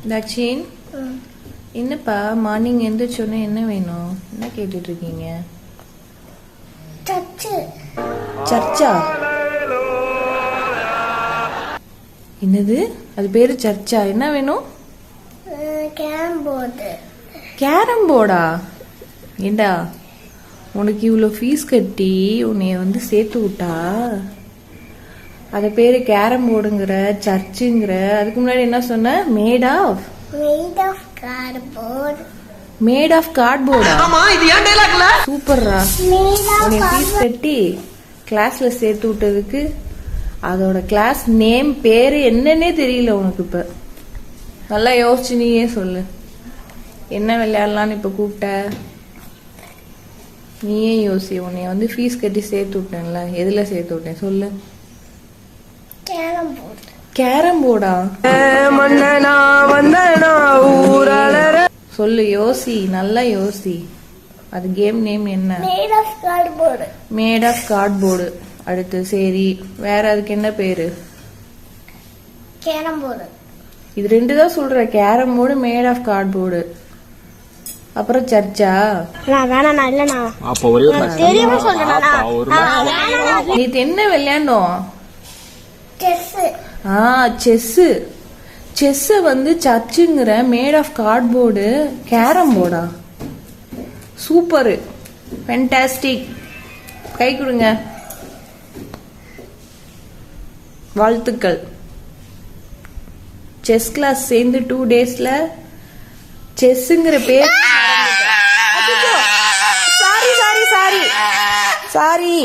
தக்ஷின், என்னப்பா மார்னிங் எந்திரிச்சோன்னே என்ன வேணும்? என்ன கேட்டுட்டு இருக்கீங்க? சர்ச்சா? என்னது அது பேரு? சர்ச்சா? என்ன வேணும்? கேரம் போர்டா? ஏண்டா, உனக்கு இவ்வளோ ஃபீஸ் கட்டி உன்னைய வந்து சேர்த்து விட்டா அது பேரு கேரம் போர்டுங்கிற, சர்ச்சுங்கிற. அதுக்கு முன்னாடி என்ன சொன்ன? Made of cardboard. Made of கார்ட்போர்டா? ஆமா, இது ஏன் டயலாக்ல? சூப்பர்ரா. உன்னை ஃபீஸ் கட்டி கிளாஸ்ல சேர்த்து விட்டதுக்கு அதோட கிளாஸ் நேம் பேரு என்னன்னே தெரியல உனக்கு. இப்ப நல்லா யோசிச்சு நீயே சொல்லு, என்ன விளையாடலான்னு இப்ப கூப்பிட்ட? நீயே யோசி. உன்னைய வந்து ஃபீஸ் கட்டி சேர்த்து விட்டேன்ல, எதுல சேர்த்து விட்டேன் சொல்லு? கேரம் போர்டா? சொல்லு, யோசி, நல்லா யோசி. அது கேம் நேம் என்ன? Made of cardboard. அடுத்து சரி, வேற அதுக்கு என்ன பேரு? கேரம் போர்டு. இது ரெண்டு தான் சொல்ற, carrom board, made of cardboard. அப்புறம் சர்ச்சா? நேத்து என்ன விளையாண்டோம்? செஸ். செஸ் வந்து சர்ச்சுங்கிற, மேட் ஆஃப் கார்ட்போர்டு, கேரம் போர்டா? Super, fantastic. கை கொடுங்க, வாழ்த்துக்கள். செஸ் கிளாஸ் சேர்ந்து 2 daysல செஸ்ங்கிற பேர். சாரி